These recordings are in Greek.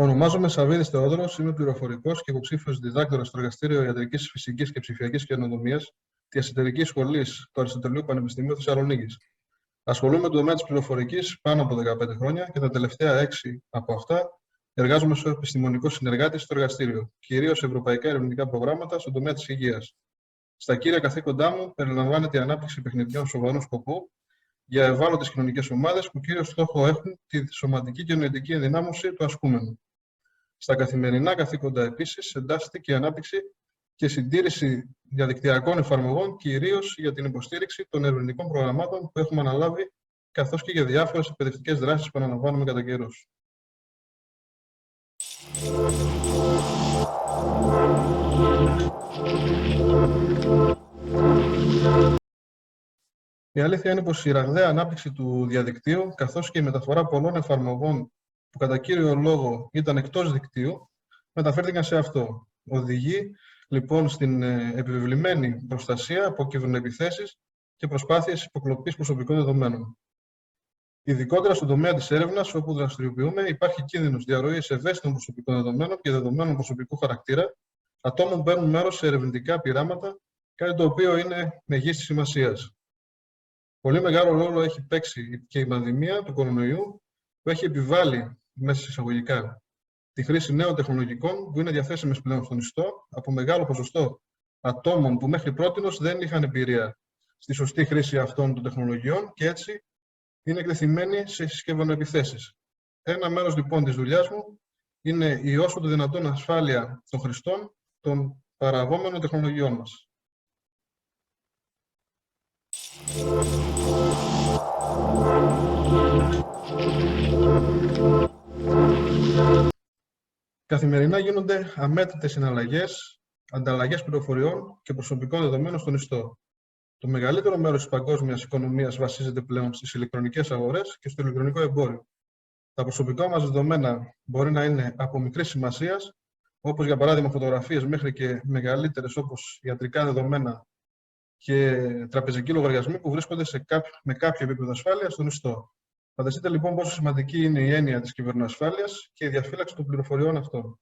Ονομάζομαι Σαββίδης Θεόδωρος, είμαι πληροφορικός και υποψήφιος διδάκτορας στο Εργαστήριο Ιατρικής Φυσικής και Ψηφιακής Καινοτομίας της Εσωτερικής Σχολής του Αριστοτελείου Πανεπιστημίου Θεσσαλονίκης. Ασχολούμαι με το τομέα της πληροφορικής πάνω από 15 χρόνια και τα τελευταία 6 από αυτά εργάζομαι ως επιστημονικός συνεργάτης στο εργαστήριο, κυρίως σε ευρωπαϊκά ερευνητικά προγράμματα στον τομέα της υγείας. Στα κύρια καθήκοντά μου περιλαμβάνεται η ανάπτυξη παιχνιδιών σοβαρού σκοπού για ευάλωτες κοινωνικές ομάδες που κύριο στόχο έχουν τη σωματική και νοητική ενδυνάμωση του ασκούμενου. Στα καθημερινά καθήκοντα επίσης εντάσσεται και η ανάπτυξη και συντήρηση διαδικτυακών εφαρμογών, κυρίως για την υποστήριξη των ερευνητικών προγραμμάτων που έχουμε αναλάβει, καθώς και για διάφορες εκπαιδευτικές δράσεις που αναλαμβάνουμε κατά καιρούς. Η αλήθεια είναι πως η ραγδαία ανάπτυξη του διαδικτύου, καθώς και η μεταφορά πολλών εφαρμογών που κατά κύριο λόγο ήταν εκτός δικτύου, μεταφέρθηκαν σε αυτό. Οδηγεί λοιπόν στην επιβεβλημένη προστασία από κυβερνοεπιθέσεις και προσπάθειες υποκλοπής προσωπικών δεδομένων. Ειδικότερα στον τομέα της έρευνας, όπου δραστηριοποιούμε, υπάρχει κίνδυνος διαρροής ευαίσθητων προσωπικών δεδομένων και δεδομένων προσωπικού χαρακτήρα ατόμων που παίρνουν μέρος σε ερευνητικά πειράματα, κάτι το οποίο είναι μεγίστης σημασίας. Πολύ μεγάλο ρόλο έχει παίξει και η πανδημία του κορονοϊού, που έχει επιβάλει, μέσα εισαγωγικά, τη χρήση νέων τεχνολογικών που είναι διαθέσιμες πλέον στον ιστό από μεγάλο ποσοστό ατόμων που μέχρι πρότινος δεν είχαν εμπειρία στη σωστή χρήση αυτών των τεχνολογιών και έτσι είναι εκτεθειμένοι σε συσκευονοεπιθέσεις. Ένα μέρος λοιπόν της δουλειάς μου είναι η όσο το δυνατόν ασφάλεια των χρηστών των παραγόμενων τεχνολογιών μας. Καθημερινά γίνονται αμέτρητες συναλλαγές, ανταλλαγές πληροφοριών και προσωπικών δεδομένων στον ιστό. Το μεγαλύτερο μέρος της παγκόσμιας οικονομίας βασίζεται πλέον στις ηλεκτρονικές αγορές και στο ηλεκτρονικό εμπόριο. Τα προσωπικά μας δεδομένα μπορεί να είναι από μικρής σημασίας, όπως για παράδειγμα φωτογραφίες, μέχρι και μεγαλύτερες όπως ιατρικά δεδομένα και τραπεζικοί λογαριασμοί που βρίσκονται με κάποιο επίπεδο ασφάλειας στον ιστό. Φανταστείτε λοιπόν πόσο σημαντική είναι η έννοια της κυβερνοασφάλειας και η διαφύλαξη των πληροφοριών αυτών.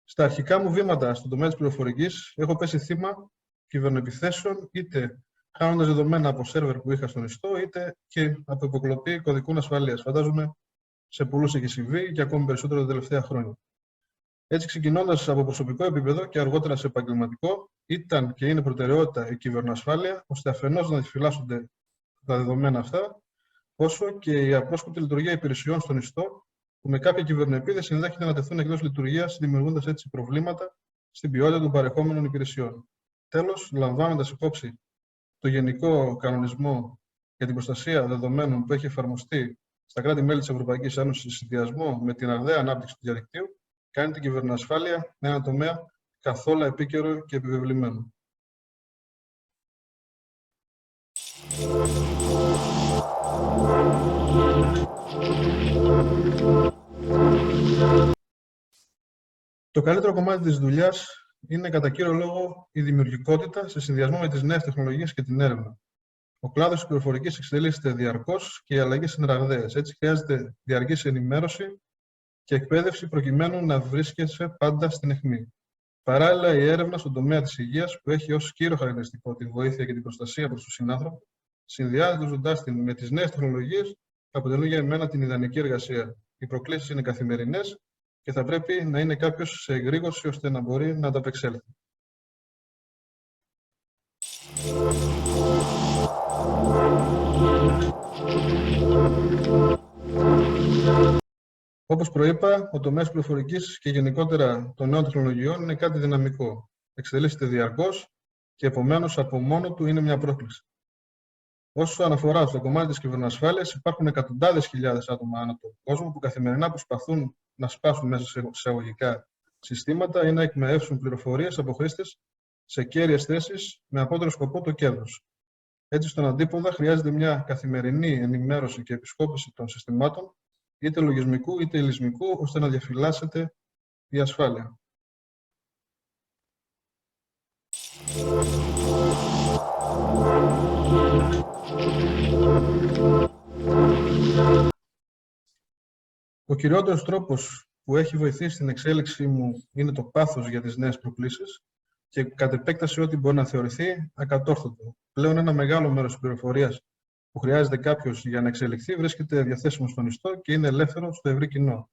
Στα αρχικά μου βήματα στον τομέα της πληροφορικής έχω πέσει θύμα κυβερνοεπιθέσεων, είτε χάνοντας δεδομένα από σερβερ που είχα στον ιστό, είτε και από υποκλοπή κωδικών ασφαλείας. Φαντάζομαι σε πολλούς έχει συμβεί και ακόμη περισσότερο τα τελευταία χρόνια. Έτσι, ξεκινώντας από προσωπικό επίπεδο και αργότερα σε επαγγελματικό, ήταν και είναι προτεραιότητα η κυβερνοασφάλεια, ώστε αφενός να διαφυλάσσονται τα δεδομένα αυτά, όσο και η απρόσκοπτη λειτουργία υπηρεσιών στον ιστό, που με κάποια κυβερνοεπίθεση ενδέχεται να τεθούν εκτός λειτουργίας, δημιουργώντας έτσι προβλήματα στην ποιότητα των παρεχόμενων υπηρεσιών. Τέλος, λαμβάνοντας υπόψη το Γενικό Κανονισμό για την Προστασία Δεδομένων που έχει εφαρμοστεί στα κράτη-μέλη της Ευρωπαϊκής Ένωσης σε συνδυασμό με την ραγδαία ανάπτυξη του διαδικτύου, κάνει την κυβερνοασφάλεια με ένα τομέα καθόλου επίκαιρο και επιβεβλημένο. Το καλύτερο κομμάτι της δουλειάς είναι κατά κύριο λόγο η δημιουργικότητα σε συνδυασμό με τις νέες τεχνολογίες και την έρευνα. Ο κλάδος της πληροφορικής εξελίσσεται διαρκώς και οι αλλαγές είναι ραγδαίες. Έτσι, χρειάζεται διαρκής ενημέρωση και εκπαίδευση προκειμένου να βρίσκεσαι πάντα στην αιχμή. Παράλληλα, η έρευνα στον τομέα της υγείας, που έχει ως κύριο χαρακτηριστικό τη βοήθεια και την προστασία προς τον συνάνθρωπο, συνδυάζοντας την με τις νέες τεχνολογίες, αποτελούν για εμένα την ιδανική εργασία. Οι προκλήσεις είναι καθημερινές και θα πρέπει να είναι κάποιος σε εγρήγορση ώστε να μπορεί να ανταπεξέλθει. Όπως προείπα, ο τομέας πληροφορικής και γενικότερα των νέων τεχνολογιών είναι κάτι δυναμικό. Εξελίσσεται διαρκώς και επομένως από μόνο του είναι μια πρόκληση. Όσο αναφορά στο κομμάτι της κυβερνοασφάλειας, υπάρχουν εκατοντάδες χιλιάδες άτομα ανά τον κόσμο που καθημερινά προσπαθούν να σπάσουν μέσα σε εισαγωγικά συστήματα ή να εκμεεύσουν πληροφορίες από χρήστες σε κέρυες θέσεις με απότερο σκοπό το κέρδος. Έτσι, στον αντίποδα, χρειάζεται μια καθημερινή ενημέρωση και επισκόπηση των συστημάτων, είτε λογισμικού είτε υλισμικού, ώστε να διαφυλάσσεται η ασφάλεια. Ο κυριότερος τρόπος που έχει βοηθήσει την εξέλιξή μου είναι το πάθος για τις νέες προκλήσεις και κατ' επέκταση ό,τι μπορεί να θεωρηθεί ακατόρθωτο. Πλέον ένα μεγάλο μέρος της πληροφορίας που χρειάζεται κάποιος για να εξελιχθεί βρίσκεται διαθέσιμο στον ιστό και είναι ελεύθερο στο ευρύ κοινό.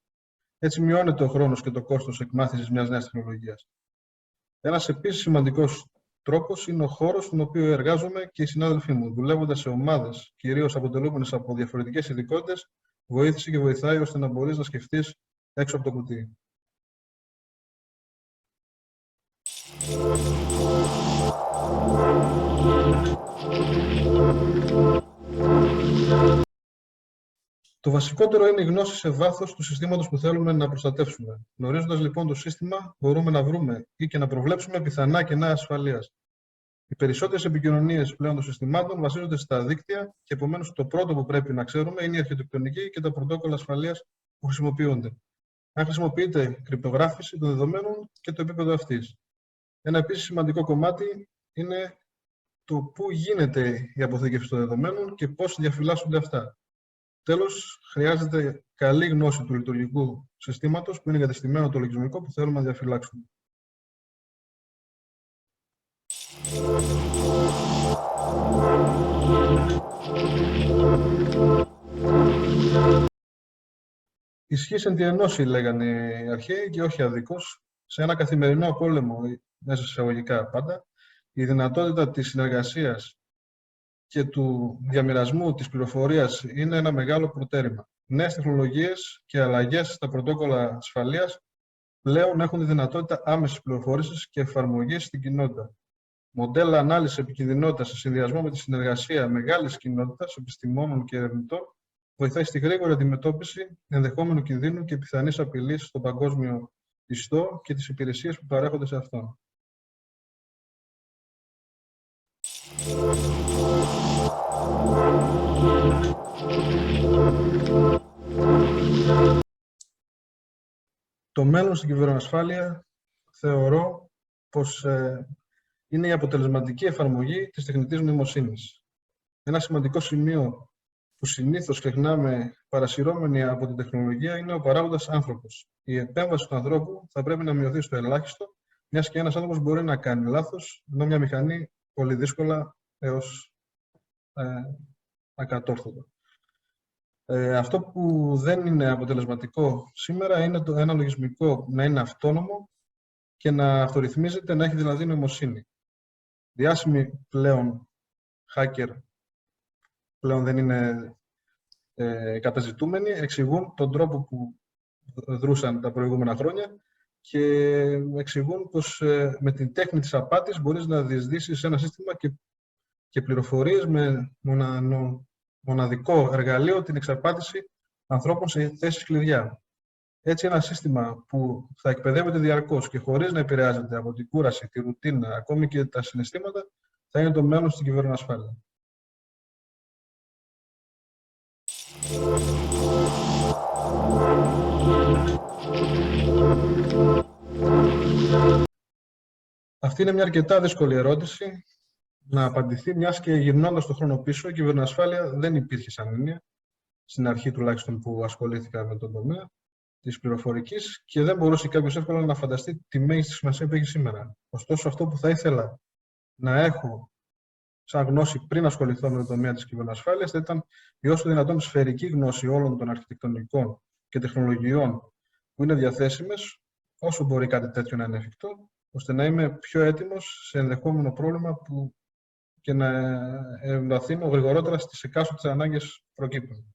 Έτσι μειώνεται ο χρόνος και το κόστος εκμάθησης μιας νέας τεχνολογίας. Ένας επίσης σημαντικός τρόπος είναι ο χώρος στον οποίο εργάζομαι και οι συνάδελφοί μου. Δουλεύοντας σε ομάδες, κυρίως αποτελούμενες από διαφορετικές ειδικότητες, βοήθησε και βοηθάει ώστε να μπορείς να σκεφτείς έξω από το κουτί. Το βασικότερο είναι η γνώση σε βάθος του συστήματος που θέλουμε να προστατεύσουμε. Γνωρίζοντας λοιπόν το σύστημα, μπορούμε να βρούμε ή και να προβλέψουμε πιθανά κενά ασφαλείας. Οι περισσότερες επικοινωνίες πλέον των συστημάτων βασίζονται στα δίκτυα και επομένως το πρώτο που πρέπει να ξέρουμε είναι η αρχιτεκτονική και τα πρωτόκολλα ασφαλείας που χρησιμοποιούνται. Αν χρησιμοποιείται κρυπτογράφηση των δεδομένων και το επίπεδο αυτής. Ένα επίσης σημαντικό κομμάτι είναι το πού γίνεται η αποθήκευση των δεδομένων και πώς διαφυλάσσονται αυτά. Τέλος, χρειάζεται καλή γνώση του λειτουργικού συστήματος που είναι εγκατεστημένο το λογισμικό που θέλουμε να διαφυλάξουμε. Ισχύς εν τη ενώση, λέγανε οι αρχαίοι, και όχι αδίκως. Σε ένα καθημερινό πόλεμο, μέσα σε εισαγωγικά πάντα, η δυνατότητα της συνεργασίας και του διαμοιρασμού της πληροφορίας είναι ένα μεγάλο προτέρημα. Νέες τεχνολογίες και αλλαγές στα πρωτόκολλα ασφαλείας πλέον έχουν τη δυνατότητα άμεσης πληροφόρησης και εφαρμογής στην κοινότητα. Μοντέλα ανάλυσης επικινδυνότητας σε συνδυασμό με τη συνεργασία μεγάλης κοινότητας επιστημόνων και ερευνητών βοηθάει στη γρήγορη αντιμετώπιση ενδεχόμενου κινδύνου και πιθανής απειλής στον παγκόσμιο ιστό και τις υπηρεσίες που παρέχονται σε αυτόν. Το μέλλον στην κυβερνοασφάλεια θεωρώ πως είναι η αποτελεσματική εφαρμογή της τεχνητής νοημοσύνης. Ένα σημαντικό σημείο που συνήθως ξεχνάμε παρασυρώμενοι από την τεχνολογία είναι ο παράγοντας άνθρωπος. Η επέμβαση του ανθρώπου θα πρέπει να μειωθεί στο ελάχιστο, μιας και ένας άνθρωπος μπορεί να κάνει λάθος, ενώ μια μηχανή πολύ δύσκολα έως ακατόρθωτο. Αυτό που δεν είναι αποτελεσματικό σήμερα είναι ένα λογισμικό να είναι αυτόνομο και να αυτορυθμίζεται, να έχει δηλαδή νοημοσύνη. Διάσημοι πλέον hacker πλέον δεν είναι καταζητούμενοι, εξηγούν τον τρόπο που δρούσαν τα προηγούμενα χρόνια και εξηγούν πως με την τέχνη της απάτης μπορείς να διεισδύσεις ένα σύστημα και πληροφορίες με μοναδικό εργαλείο την εξαπάτηση ανθρώπων σε θέσεις κλειδιά. Έτσι, ένα σύστημα που θα εκπαιδεύεται διαρκώς και χωρίς να επηρεάζεται από την κούραση, τη ρουτίνα, ακόμη και τα συναισθήματα, θα είναι το μέλλον στην κυβερνοασφάλεια. Αυτή είναι μια αρκετά δύσκολη ερώτηση να απαντηθεί, μιας και γυρνώντας τον χρόνο πίσω, η κυβερνοασφάλεια δεν υπήρχε σαν έννοια, στην αρχή τουλάχιστον που ασχολήθηκα με τον τομέα της πληροφορικής, και δεν μπορούσε κάποιος εύκολα να φανταστεί τη μέγιστη σημασία που έχει σήμερα. Ωστόσο, αυτό που θα ήθελα να έχω σαν γνώση πριν ασχοληθώ με το τομέα της κυβερνοασφάλειας θα ήταν η όσο δυνατόν σφαιρική γνώση όλων των αρχιτεκτονικών και τεχνολογιών που είναι διαθέσιμες, όσο μπορεί κάτι τέτοιο να είναι εφικτό, ώστε να είμαι πιο έτοιμος σε ενδεχόμενο πρόβλημα και να εμβαθύνω γρηγορότερα στις εκάστοτε ανάγκες που προκύπτουν.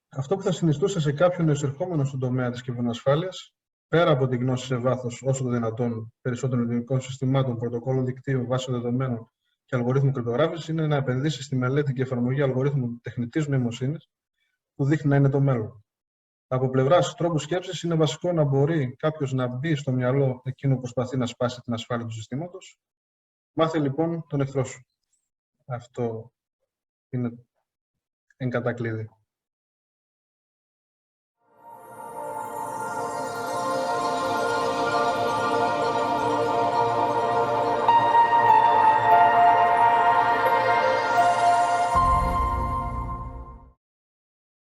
Αυτό που θα συνιστούσε σε κάποιον εισερχόμενο στον τομέα της κυβερνοασφάλειας, πέρα από τη γνώση σε βάθος όσο το δυνατόν περισσότερων λειτουργικών συστημάτων, πρωτοκόλλων δικτύων, βάσεων δεδομένων και αλγορίθμου κρυπτογράφησης, είναι να επενδύσει στη μελέτη και εφαρμογή αλγορίθμου τεχνητής νοημοσύνης, που δείχνει να είναι το μέλλον. Από πλευράς τρόπου σκέψης, είναι βασικό να μπορεί κάποιος να μπει στο μυαλό εκείνο που προσπαθεί να σπάσει την ασφάλεια του συστήματος. Μάθε λοιπόν τον εχθρό σου. Αυτό είναι εν κατακλείδη.